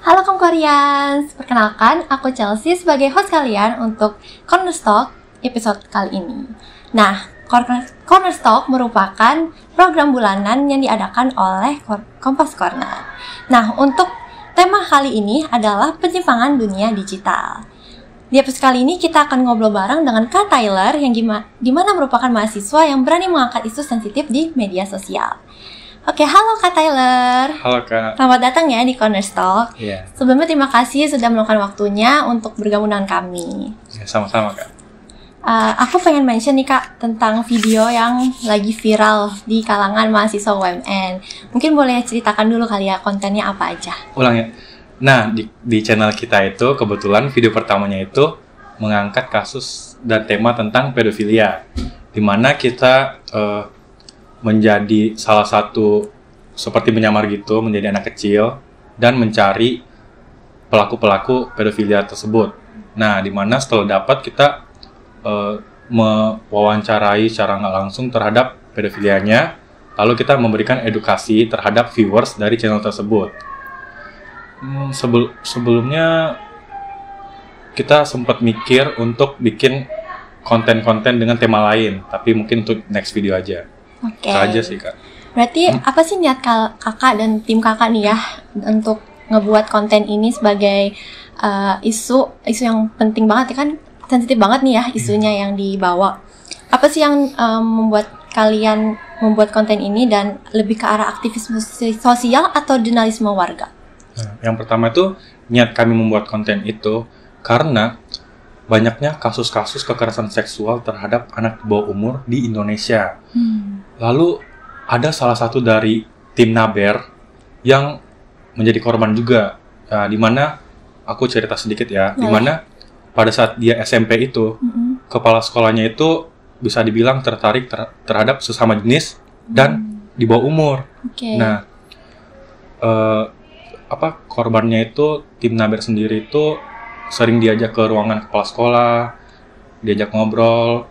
Halo Koreans, perkenalkan aku Chelsea sebagai host kalian untuk Cornerstock episode kali ini. Nah, Cornerstock merupakan program bulanan yang diadakan oleh Kompas Corner. Nah, untuk tema kali ini adalah penyimpangan dunia digital. Di episode kali ini kita akan ngobrol bareng dengan Kak Tyler yang dimana merupakan mahasiswa yang berani mengangkat isu sensitif di media sosial. Oke, halo Kak Tyler. Halo Kak. Selamat datang ya di Cornerstock. Iya. Sebelumnya terima kasih sudah meluangkan waktunya untuk bergabung dengan kami. Ya, sama-sama Kak. Aku pengen mention nih Kak tentang video yang lagi viral di kalangan mahasiswa UMN. Mungkin boleh ceritakan dulu kali ya kontennya apa aja. Ulang ya. Nah, di channel kita itu kebetulan video pertamanya itu mengangkat kasus dan tema tentang pedofilia, di mana kita menjadi salah satu seperti menyamar gitu, menjadi anak kecil dan mencari pelaku-pelaku pedofilia tersebut. Nah, di mana setelah dapat kita mewawancarai secara nggak langsung terhadap pedofilianya, lalu kita memberikan edukasi terhadap viewers dari channel tersebut. Sebelumnya kita sempat mikir untuk bikin konten-konten dengan tema lain, tapi mungkin untuk next video aja. Oke. Itu aja sih Kak. Berarti apa sih niat kakak dan tim kakak nih ya untuk ngebuat konten ini sebagai isu yang penting banget ya kan, sensitif banget nih ya isunya yang dibawa. Apa sih yang membuat kalian membuat konten ini dan lebih ke arah aktivisme sosial atau jurnalisme warga? Nah, yang pertama itu niat kami membuat konten itu karena banyaknya kasus-kasus kekerasan seksual terhadap anak di bawah umur di Indonesia. Lalu ada salah satu dari tim Naber yang menjadi korban juga, di mana aku cerita sedikit ya, di mana pada saat dia SMP itu, kepala sekolahnya itu bisa dibilang tertarik terhadap sesama jenis dan di bawah umur. Nah, korbannya itu tim Naber sendiri itu sering diajak ke ruangan kepala sekolah, diajak ngobrol,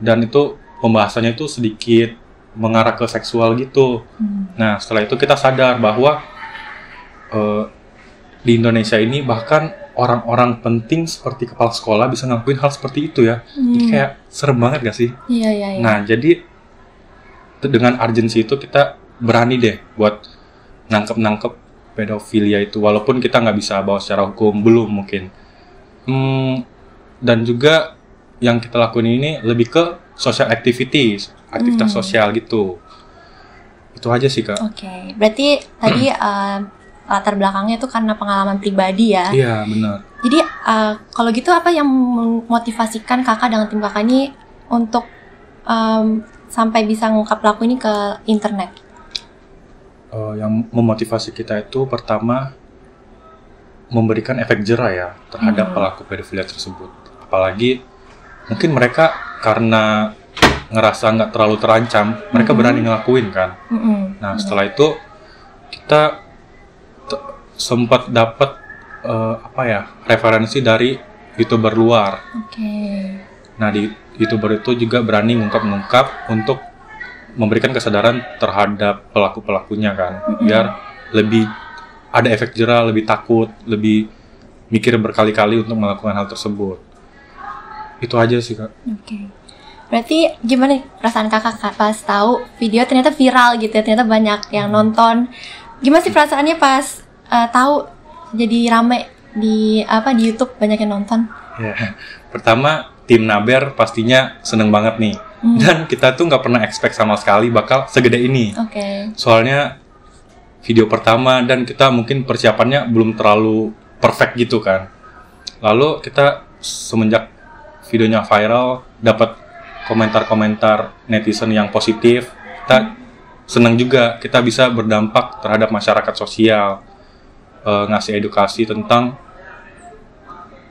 dan itu pembahasannya itu sedikit mengarah ke seksual gitu. Nah, setelah itu kita sadar bahwa di Indonesia ini bahkan orang-orang penting seperti kepala sekolah bisa ngelakuin hal seperti itu ya. Jadi kayak serem banget gak sih? Iya. Nah, jadi dengan urgensi itu kita berani deh buat nangkep pedofilia itu, walaupun kita nggak bisa bawa secara hukum, belum mungkin. Dan juga yang kita lakuin ini lebih ke social activities, aktivitas sosial gitu. Itu aja sih Kak. Oke. Berarti tadi latar belakangnya itu karena pengalaman pribadi ya. Iya, benar. Jadi kalau gitu apa yang memotivasikan kakak dengan tim kakak ini untuk sampai bisa ngungkap pelaku ini ke internet? Yang memotivasi kita itu pertama memberikan efek jera ya terhadap pelaku pedofilia tersebut. Apalagi mungkin mereka karena ngerasa nggak terlalu terancam, mereka berani ngelakuin kan. Nah, setelah itu kita sempat dapat referensi dari YouTuber luar. Nah, di YouTuber itu juga berani ngungkap untuk memberikan kesadaran terhadap pelaku-pelakunya kan, biar lebih ada efek jera, lebih takut, lebih mikir berkali-kali untuk melakukan hal tersebut. Itu aja sih Kak. Berarti gimana perasaan kakak pas tahu video ternyata viral gitu ya, ternyata banyak yang nonton. Gimana sih perasaannya pas tahu jadi rame di YouTube banyak yang nonton? Ya, pertama tim Naber pastinya seneng banget nih. Dan kita tuh nggak pernah expect sama sekali bakal segede ini. Soalnya video pertama dan kita mungkin persiapannya belum terlalu perfect gitu kan. Lalu kita semenjak videonya viral dapat komentar-komentar netizen yang positif, kita senang juga kita bisa berdampak terhadap masyarakat sosial, ngasih edukasi tentang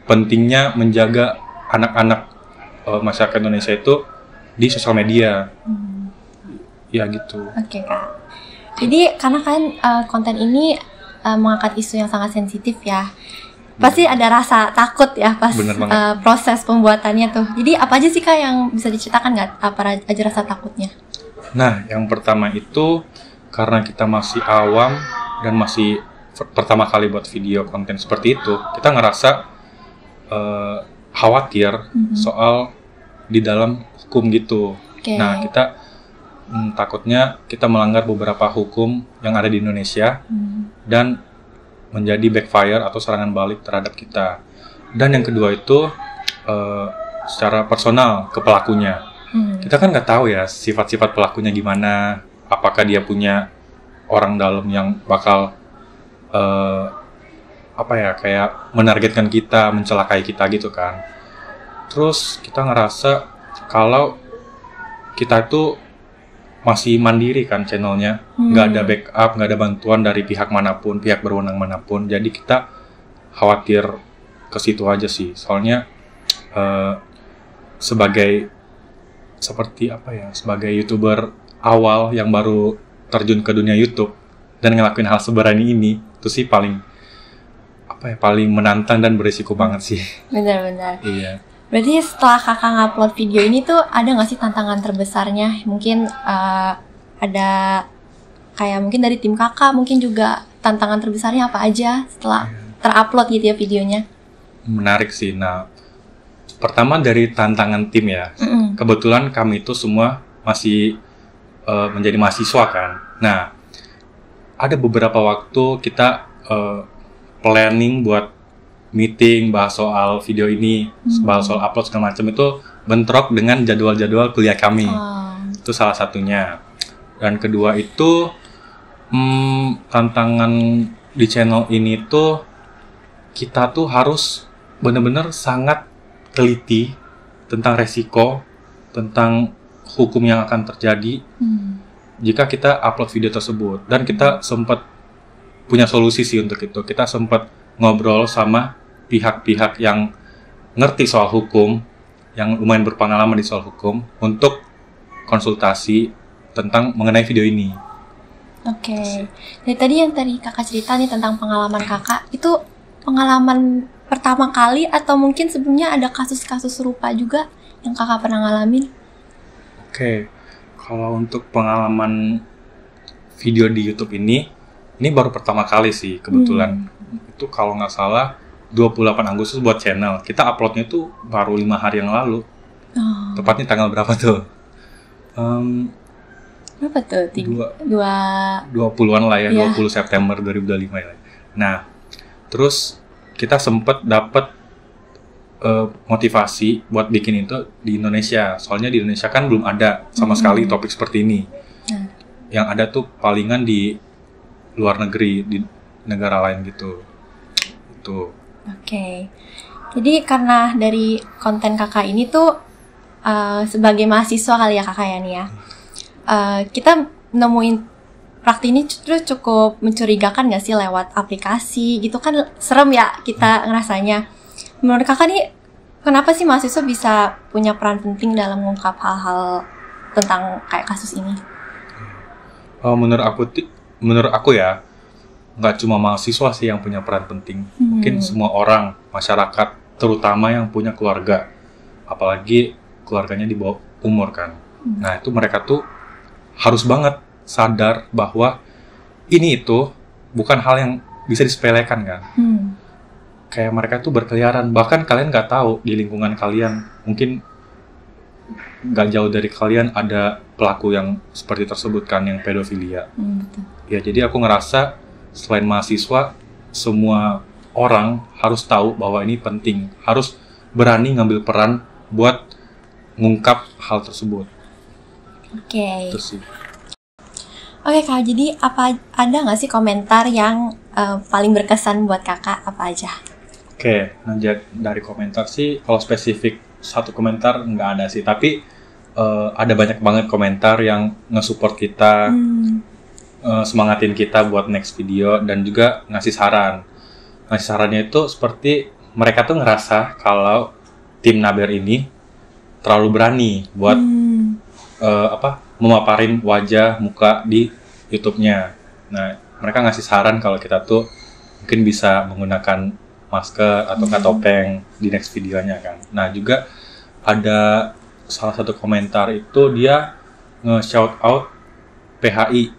pentingnya menjaga anak-anak masyarakat Indonesia itu di sosial media. Ya gitu. Oke Kak. Jadi karena kan konten ini mengangkat isu yang sangat sensitif ya, pasti ada rasa takut ya pas proses pembuatannya tuh. Jadi apa aja sih Kak yang bisa diceritakan nggak? Apa aja rasa takutnya? Nah, yang pertama itu karena kita masih awam dan masih pertama kali buat video konten seperti itu, kita ngerasa khawatir soal di dalam hukum gitu. Oke. Nah, kita takutnya kita melanggar beberapa hukum yang ada di Indonesia dan menjadi backfire atau serangan balik terhadap kita. Dan yang kedua itu secara personal ke pelakunya. Kita kan nggak tahu ya sifat-sifat pelakunya gimana, apakah dia punya orang dalam yang bakal kayak menargetkan kita, mencelakai kita gitu kan. Terus kita ngerasa kalau kita itu masih mandiri kan channelnya, nggak ada backup, nggak ada bantuan dari pihak manapun, pihak berwenang manapun. Jadi kita khawatir ke situ aja sih. Soalnya sebagai YouTuber awal yang baru terjun ke dunia YouTube dan ngelakuin hal seberani ini, itu sih paling menantang dan berisiko banget sih. Benar-benar. Iya. Berarti setelah kakak ngupload video ini tuh ada nggak sih tantangan terbesarnya? Mungkin ada kayak mungkin dari tim kakak, mungkin juga tantangan terbesarnya apa aja setelah terupload gitu ya videonya? Menarik sih. Nah, pertama dari tantangan tim ya. Kebetulan kami itu semua masih menjadi mahasiswa kan. Nah, ada beberapa waktu kita planning buat meeting, bahas soal video ini, bahas soal upload segala macam, itu bentrok dengan jadwal-jadwal kuliah kami. Itu salah satunya. Dan kedua itu tantangan di channel ini tuh kita tuh harus benar-benar sangat teliti tentang resiko, tentang hukum yang akan terjadi jika kita upload video tersebut. Dan kita sempat punya solusi sih untuk itu. Kita sempat ngobrol sama pihak-pihak yang ngerti soal hukum, yang lumayan berpengalaman di soal hukum, untuk konsultasi tentang mengenai video ini. Oke. Dari tadi kakak cerita nih tentang pengalaman kakak, itu pengalaman pertama kali atau mungkin sebelumnya ada kasus-kasus serupa juga yang kakak pernah ngalamin? Oke. Kalau untuk pengalaman video di YouTube ini baru pertama kali sih kebetulan. Itu kalau nggak salah 28 Agustus buat channel. Kita uploadnya tuh baru 5 hari yang lalu. Tepatnya tanggal berapa tuh? Berapa tuh? 20-an lah ya, 20 September 2025 ya. Nah, terus kita sempet dapat motivasi buat bikin itu di Indonesia. Soalnya di Indonesia kan belum ada sama sekali topik seperti ini. Yang ada tuh palingan di luar negeri, di negara lain gitu. Itu. Oke. Jadi karena dari konten kakak ini tuh sebagai mahasiswa kali ya kakak ya nih ya. Kita nemuin praktik ini cukup mencurigakan gak sih lewat aplikasi gitu kan, serem ya kita ngerasanya. Menurut kakak nih, kenapa sih mahasiswa bisa punya peran penting dalam mengungkap hal-hal tentang kayak kasus ini? Menurut aku ya, nggak cuma mahasiswa sih yang punya peran penting. Mungkin semua orang, masyarakat, terutama yang punya keluarga. Apalagi keluarganya di bawah umur kan. Nah, itu mereka tuh harus banget sadar bahwa ini itu bukan hal yang bisa disepelekan kan. Kayak mereka tuh berkeliaran. Bahkan kalian nggak tahu di lingkungan kalian, mungkin nggak jauh dari kalian ada pelaku yang seperti tersebut kan, yang pedofilia. Betul. Ya, jadi aku ngerasa selain mahasiswa, semua orang harus tahu bahwa ini penting. Harus berani ngambil peran buat ngungkap hal tersebut. Oke. Itu sih. Oke kak, jadi ada nggak sih komentar yang paling berkesan buat kakak, apa aja? Oke, nah dari komentar sih, kalau spesifik satu komentar nggak ada sih. Tapi ada banyak banget komentar yang nge-support kita, semangatin kita buat next video, dan juga ngasih saran. Ngasih sarannya itu seperti mereka tuh ngerasa kalau tim Naber ini terlalu berani buat memaparin wajah muka di YouTube-nya. Nah, mereka ngasih saran kalau kita tuh mungkin bisa menggunakan masker atau topeng di next videonya kan. Nah, juga ada salah satu komentar itu dia nge-shout out PHI.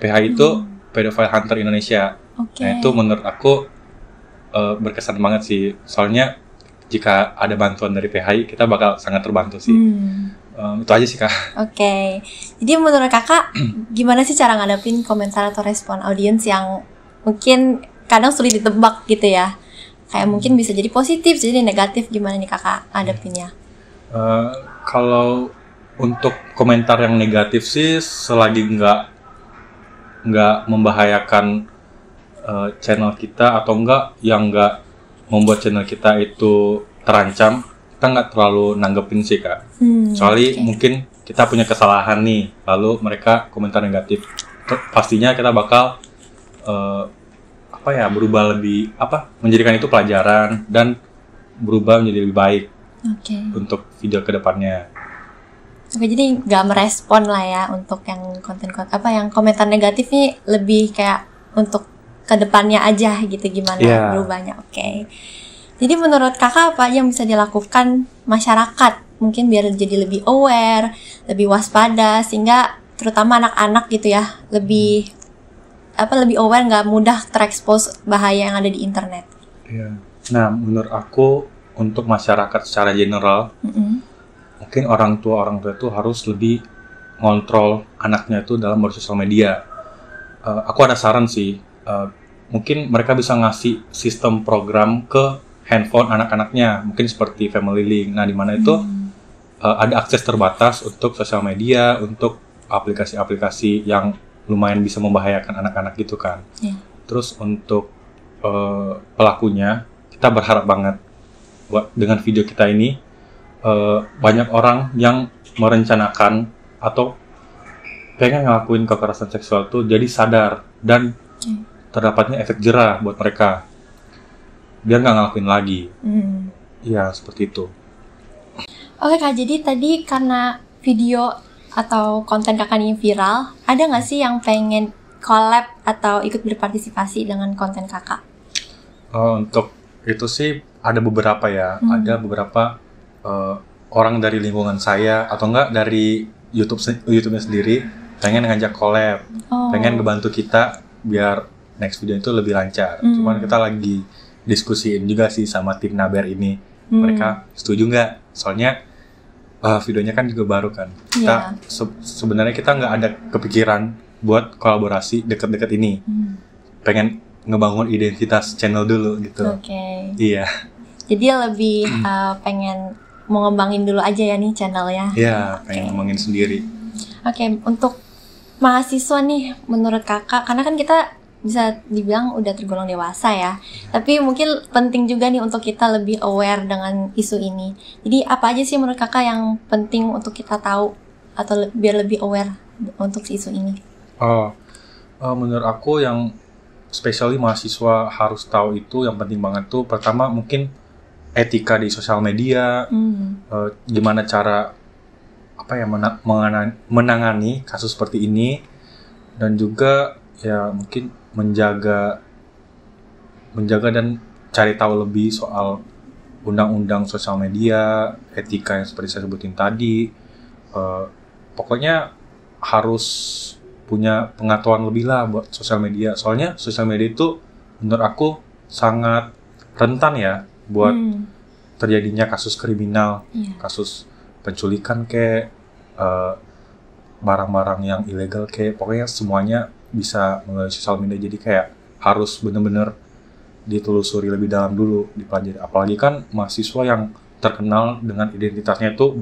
PHI itu Pedophile Hunter Indonesia. Oke. Nah itu menurut aku berkesan banget sih. Soalnya jika ada bantuan dari PHI kita bakal sangat terbantu sih. Itu aja sih Kak. Oke. Jadi menurut Kakak gimana sih cara ngadepin komentar atau respon audiens yang mungkin kadang sulit ditebak gitu ya? Kayak mungkin bisa jadi positif, jadi negatif. Gimana nih Kakak ngadepinnya? Kalau untuk komentar yang negatif sih, selagi nggak membahayakan channel kita atau yang nggak membuat channel kita itu terancam, kita nggak terlalu nanggepin sih Kak. Soalnya mungkin kita punya kesalahan nih, lalu mereka komentar negatif, pastinya kita bakal berubah lebih menjadikan itu pelajaran dan berubah menjadi lebih baik untuk video kedepannya. Oke, jadi nggak merespon lah ya untuk yang yang komentar negatif nih, lebih kayak untuk kedepannya aja gitu, gimana berubahnya. Oke. Jadi menurut Kakak apa yang bisa dilakukan masyarakat mungkin biar jadi lebih aware, lebih waspada, sehingga terutama anak-anak gitu ya lebih aware, nggak mudah terekspos bahaya yang ada di internet. Nah menurut aku untuk masyarakat secara general, mungkin orang tua itu harus lebih ngontrol anaknya itu dalam bersosial media. Aku ada saran sih. Mungkin mereka bisa ngasih sistem program ke handphone anak-anaknya, mungkin seperti Family Link. Nah, di mana itu ada akses terbatas untuk sosial media, untuk aplikasi-aplikasi yang lumayan bisa membahayakan anak-anak gitu kan. Terus untuk pelakunya, kita berharap banget dengan video kita ini banyak orang yang merencanakan atau pengen ngelakuin kekerasan seksual tuh jadi sadar dan terdapatnya efek jerah buat mereka biar nggak ngelakuin lagi. Iya, seperti itu. Oke Kak, jadi tadi karena video atau konten Kakak ini viral, ada nggak sih yang pengen collab atau ikut berpartisipasi dengan konten Kakak? Untuk itu sih ada beberapa ya. Ada beberapa orang dari lingkungan saya atau enggak dari YouTube-nya sendiri pengen ngajak collab, pengen ngebantu kita biar next video itu lebih lancar. Cuman kita lagi diskusiin juga sih sama tim Naber ini. Mereka setuju nggak? Soalnya videonya kan juga baru kan. Kita sebenarnya kita nggak ada kepikiran buat kolaborasi deket-deket ini. Pengen ngebangun identitas channel dulu gitu. Iya. Jadi lebih pengen mau ngembangin dulu aja ya nih channelnya. Iya, pengen ngembangin sendiri. Untuk mahasiswa nih, menurut Kakak, karena kan kita bisa dibilang udah tergolong dewasa ya, tapi mungkin penting juga nih untuk kita lebih aware dengan isu ini. Jadi apa aja sih menurut Kakak yang penting untuk kita tahu atau biar lebih aware untuk isu ini? Menurut aku yang especially mahasiswa harus tahu itu yang penting banget tuh, pertama mungkin etika di sosial media, gimana cara menangani kasus seperti ini, dan juga ya mungkin menjaga dan cari tahu lebih soal undang-undang sosial media, etika yang seperti saya sebutin tadi. Pokoknya harus punya pengetahuan lebih lah buat sosial media. Soalnya sosial media itu menurut aku sangat rentan ya buat terjadinya kasus kriminal, kasus penculikan kayak barang-barang yang ilegal kayak, pokoknya semuanya bisa melalui sosial media. Jadi kayak harus benar-benar ditelusuri lebih dalam dulu, dipelajari. Apalagi kan mahasiswa yang terkenal dengan identitasnya itu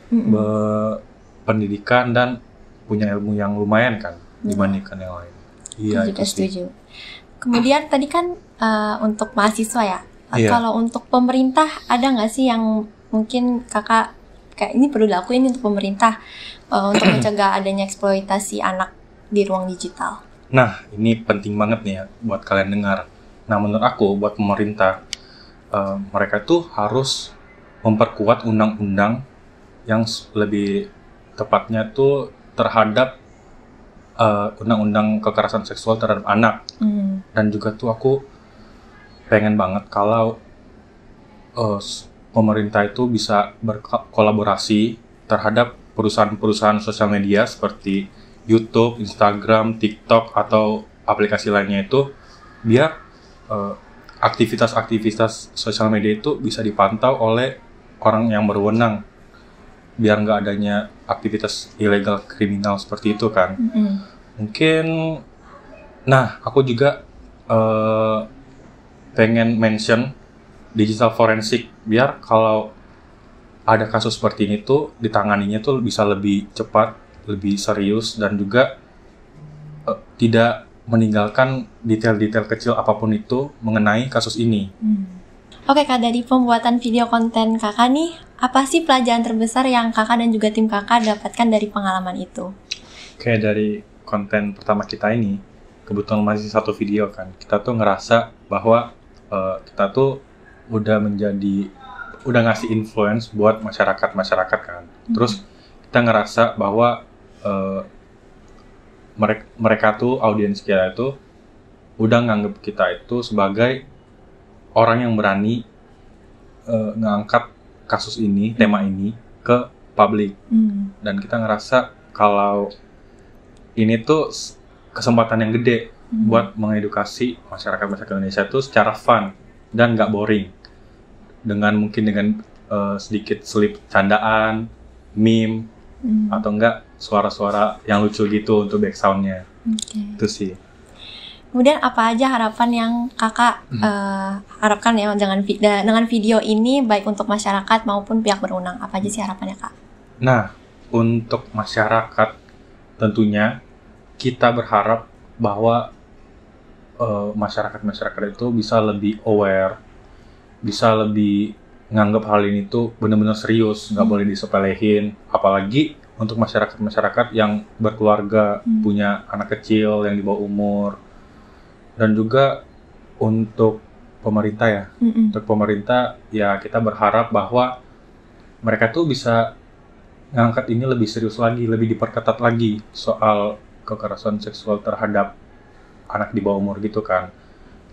berpendidikan dan punya ilmu yang lumayan kan dibandingkan yang lain. Iya, itu setuju. Kemudian tadi kan untuk mahasiswa ya. Kalau untuk pemerintah ada nggak sih yang mungkin Kakak kayak ini perlu dilakuin untuk pemerintah untuk mencegah adanya eksploitasi anak di ruang digital? Nah, ini penting banget nih ya buat kalian dengar. Nah, menurut aku buat pemerintah, mereka tuh harus memperkuat undang-undang yang lebih tepatnya tuh terhadap undang-undang kekerasan seksual terhadap anak. Dan juga tuh aku pengen banget kalau pemerintah itu bisa berkolaborasi terhadap perusahaan-perusahaan sosial media seperti YouTube, Instagram, TikTok, atau aplikasi lainnya itu biar aktivitas-aktivitas sosial media itu bisa dipantau oleh orang yang berwenang, biar nggak adanya aktivitas ilegal kriminal seperti itu kan. Mungkin, nah aku juga pengen mention digital forensik, biar kalau ada kasus seperti ini tuh ditanganinya tuh bisa lebih cepat, lebih serius, dan juga tidak meninggalkan detail-detail kecil apapun itu mengenai kasus ini. Oke Kak, dari pembuatan video konten Kakak nih, apa sih pelajaran terbesar yang Kakak dan juga tim Kakak dapatkan dari pengalaman itu? Oke, dari konten pertama kita ini, kebetulan masih satu video kan, kita tuh ngerasa bahwa kita tuh udah ngasih influence buat masyarakat kan. Terus kita ngerasa bahwa mereka tuh, audiens kita itu udah nganggep kita itu sebagai orang yang berani ngangkat kasus ini, tema ini ke publik. Dan kita ngerasa kalau ini tuh kesempatan yang gede buat mengedukasi masyarakat Indonesia tuh secara fun dan nggak boring. Mungkin dengan sedikit selip candaan, meme, atau enggak suara-suara yang lucu gitu untuk backsoundnya. Itu sih. Kemudian apa aja harapan yang Kakak harapkan ya dengan video ini, baik untuk masyarakat maupun pihak berwenang? Apa aja sih harapannya Kak? Nah, untuk masyarakat tentunya kita berharap bahwa masyarakat itu bisa lebih aware, bisa lebih nganggap hal ini tuh benar-benar serius, nggak boleh disepelehin. Apalagi untuk masyarakat yang berkeluarga, punya anak kecil yang di bawah umur. Dan juga untuk pemerintah ya, untuk pemerintah ya kita berharap bahwa mereka tuh bisa ngangkat ini lebih serius lagi, lebih diperketat lagi soal kekerasan seksual terhadap anak di bawah umur gitu kan.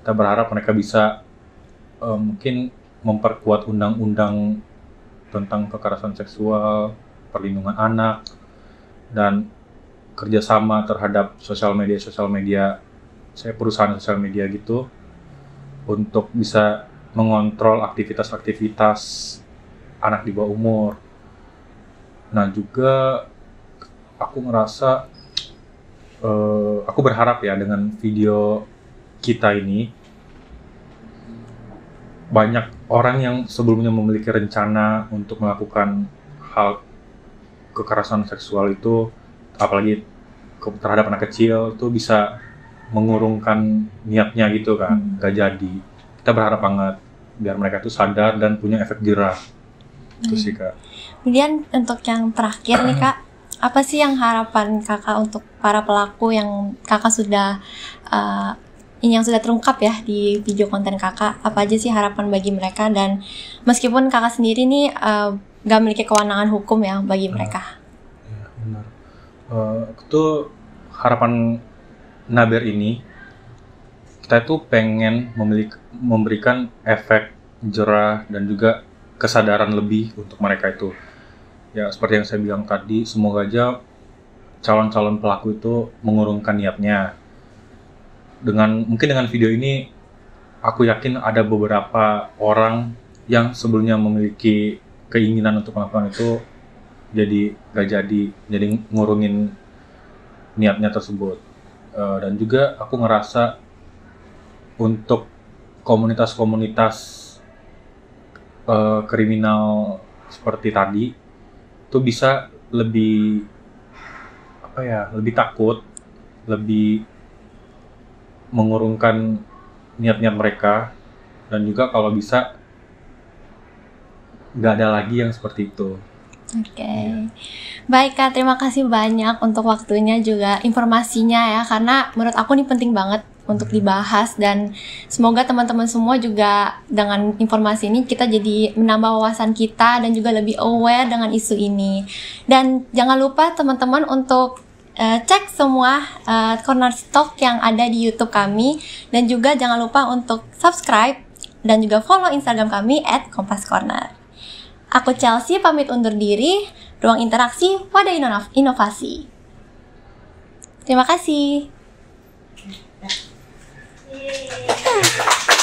Kita berharap mereka bisa mungkin memperkuat undang-undang tentang kekerasan seksual, perlindungan anak, dan kerjasama terhadap sosial media, perusahaan sosial media gitu, untuk bisa mengontrol aktivitas-aktivitas anak di bawah umur. Nah juga aku ngerasa, aku berharap ya dengan video kita ini, banyak orang yang sebelumnya memiliki rencana untuk melakukan hal kekerasan seksual itu, apalagi terhadap anak kecil, tuh bisa mengurungkan niatnya gitu kan, gak jadi. Kita berharap banget biar mereka tuh sadar dan punya efek jerah. Itu sih Kak. Kemudian untuk yang terakhir nih Kak, apa sih yang harapan Kakak untuk para pelaku yang Kakak sudah yang sudah terungkap ya di video konten Kakak? Apa aja sih harapan bagi mereka, dan meskipun Kakak sendiri nih gak memiliki kewenangan hukum ya bagi mereka? Ya benar. Itu harapan Naber ini, kita tuh pengen memberikan efek jerah dan juga kesadaran lebih untuk mereka itu. Ya seperti yang saya bilang tadi, semoga aja calon-calon pelaku itu mengurungkan niatnya. Mungkin dengan video ini, aku yakin ada beberapa orang yang sebelumnya memiliki keinginan untuk melakukan itu, jadi gak jadi ngurungin niatnya tersebut. Dan juga aku ngerasa untuk komunitas-komunitas kriminal seperti tadi itu bisa lebih takut, lebih mengurungkan niat-niat mereka, dan juga kalau bisa nggak ada lagi yang seperti itu. Oke. Baik Kak, terima kasih banyak untuk waktunya juga informasinya ya, karena menurut aku ini penting banget untuk dibahas, dan semoga teman-teman semua juga dengan informasi ini kita jadi menambah wawasan kita dan juga lebih aware dengan isu ini. Dan jangan lupa teman-teman untuk cek semua Cornerstock yang ada di YouTube kami, dan juga jangan lupa untuk subscribe dan juga follow Instagram kami @kompascorner. Aku Chelsea pamit undur diri. Ruang interaksi wadah inovasi. Terima kasih. Yeay.